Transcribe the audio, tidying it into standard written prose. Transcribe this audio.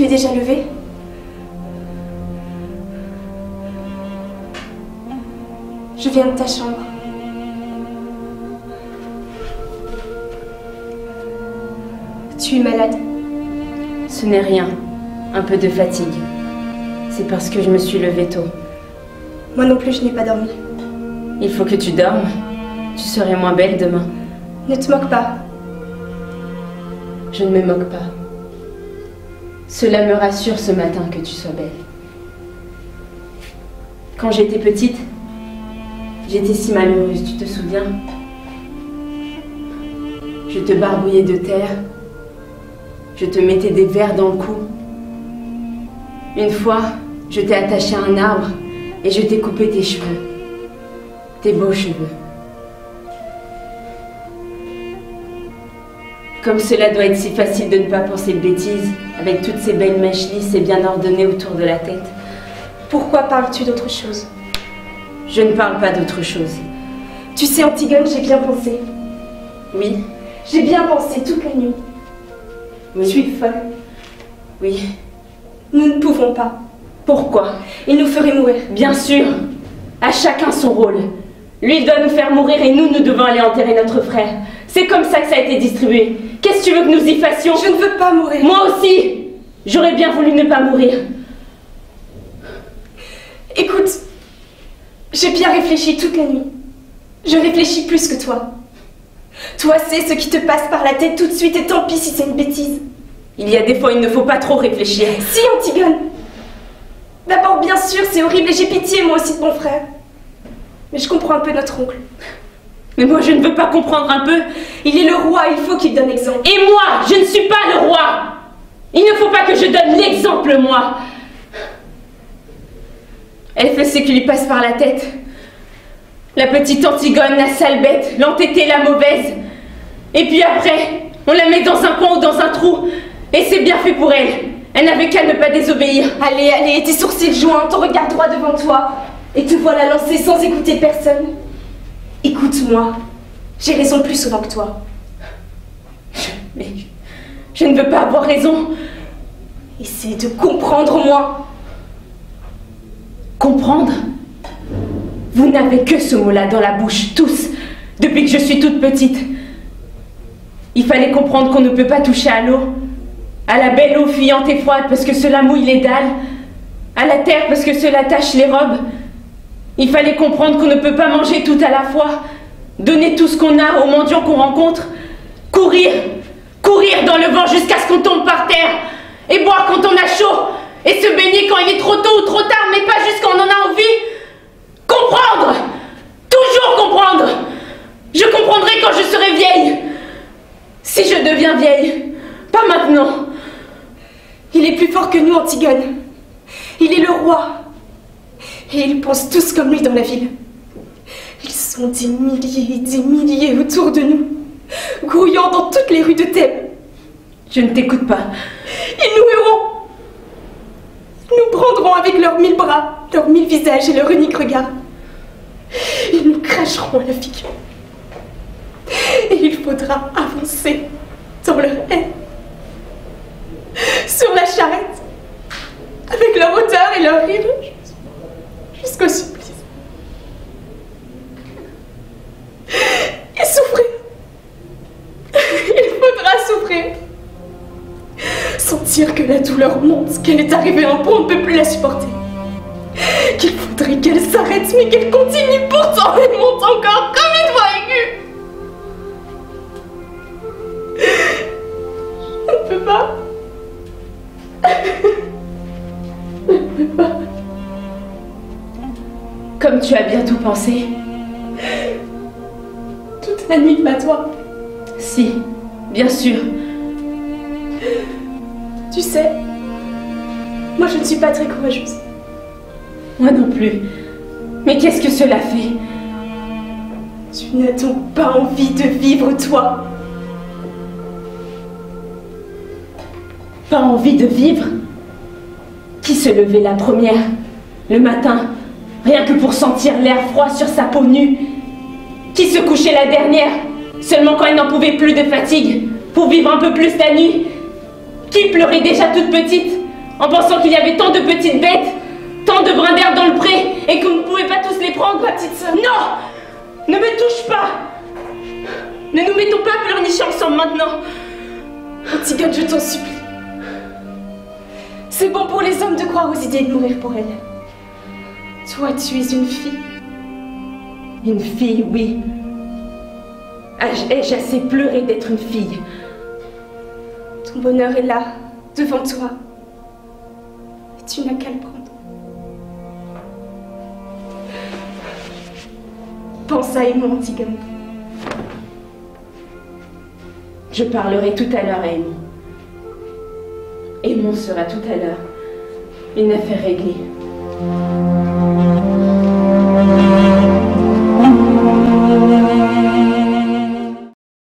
Tu es déjà levée? Je viens de ta chambre. Tu es malade? Ce n'est rien. Un peu de fatigue. C'est parce que je me suis levée tôt. Moi non plus, je n'ai pas dormi. Il faut que tu dormes. Tu serais moins belle demain. Ne te moque pas. Je ne me moque pas. Cela me rassure ce matin que tu sois belle. Quand j'étais petite, j'étais si malheureuse, tu te souviens? Je te barbouillais de terre. Je te mettais des vers dans le cou. Une fois, je t'ai attachée à un arbre et je t'ai coupé tes cheveux. Tes beaux cheveux. Comme cela doit être si facile de ne pas penser de bêtises, avec toutes ces belles mèches lisses et bien ordonnées autour de la tête. Pourquoi parles-tu d'autre chose? Je ne parle pas d'autre chose. Tu sais, Antigone, j'ai bien pensé. Oui? J'ai bien pensé toute la nuit. Oui. Tu es folle. Oui. Nous ne pouvons pas. Pourquoi? Il nous ferait mourir. Bien sûr. À chacun son rôle. Lui, il doit nous faire mourir et nous devons aller enterrer notre frère. C'est comme ça que ça a été distribué. Qu'est-ce que tu veux que nous y fassions? Je ne veux pas mourir. Moi aussi. J'aurais bien voulu ne pas mourir. Écoute, j'ai bien réfléchi toute la nuit. Je réfléchis plus que toi. Toi, c'est ce qui te passe par la tête tout de suite et tant pis si c'est une bêtise. Il y a des fois, il ne faut pas trop réfléchir. Si, Antigone. D'abord, bien sûr, c'est horrible et j'ai pitié moi aussi de mon frère. Mais je comprends un peu notre oncle. Mais moi, je ne veux pas comprendre un peu. Il est le roi, il faut qu'il donne exemple. Et moi, je ne suis pas le roi. Il ne faut pas que je donne l'exemple, moi. Elle fait ce qui lui passe par la tête. La petite Antigone, la sale bête, l'entêtée, la mauvaise. Et puis après, on la met dans un coin ou dans un trou. Et c'est bien fait pour elle. Elle n'avait qu'à ne pas désobéir. Allez, allez, tes sourcils joints, ton regard droit devant toi. Et te voilà lancée sans écouter personne. Écoute-moi, j'ai raison plus souvent que toi. Mais je ne veux pas avoir raison. Essaie de comprendre moi. Comprendre? Vous n'avez que ce mot-là dans la bouche, tous, depuis que je suis toute petite. Il fallait comprendre qu'on ne peut pas toucher à l'eau, à la belle eau fuyante et froide parce que cela mouille les dalles, à la terre parce que cela tache les robes. Il fallait comprendre qu'on ne peut pas manger tout à la fois, donner tout ce qu'on a aux mendiants qu'on rencontre, courir dans le vent jusqu'à ce qu'on tombe par terre, et boire quand on a chaud, et se baigner quand il est trop tôt ou trop tard, mais pas juste quand on en a envie. Comprendre! Toujours comprendre! Je comprendrai quand je serai vieille. Si je deviens vieille, pas maintenant. Il est plus fort que nous, Antigone. Il est le roi. Et ils pensent tous comme lui dans la ville. Ils sont des milliers autour de nous, grouillant dans toutes les rues de Thèbes. Je ne t'écoute pas. Ils nous hueront. Ils nous prendront avec leurs 1000 bras, leurs 1000 visages et leur unique regard. Ils nous cracheront à la figure. Et il faudra avancer dans leur haine. Sur la charrette, avec leur hauteur et leur rire, jusqu'au supplice. Et souffrir. Il faudra souffrir. Sentir que la douleur monte, qu'elle est arrivée à un point où on ne peut plus la supporter. Qu'il faudrait qu'elle s'arrête, mais qu'elle continue pourtant et monte encore comme une voix aiguë. Je ne peux pas. Je ne peux pas. Comme tu as bien tout pensé. Toute la nuit, pas toi. Si, bien sûr. Tu sais, moi je ne suis pas très courageuse. Moi non plus. Mais qu'est-ce que cela fait? Tu n'as donc pas envie de vivre, toi? Pas envie de vivre? Qui se levait la première, le matin, rien que pour sentir l'air froid sur sa peau nue? Qui se couchait la dernière, seulement quand elle n'en pouvait plus de fatigue, pour vivre un peu plus la nuit? Qui pleurait déjà toute petite, en pensant qu'il y avait tant de petites bêtes, tant de brins d'herbe dans le pré, et qu'on ne pouvait pas tous les prendre, ma petite sœur. Non! Ne me touche pas! Ne nous mettons pas à pleurnicher ensemble maintenant. Antigone, je t'en supplie. C'est bon pour les hommes de croire aux idées et de mourir pour elles. Toi, tu es une fille. Une fille, oui. Ai-je assez pleuré d'être une fille? Ton bonheur est là, devant toi. Et tu n'as qu'à le prendre. Pense à Aimon, Antigone. Je parlerai tout à l'heure à Aimon. Aimon sera tout à l'heure une affaire réglée.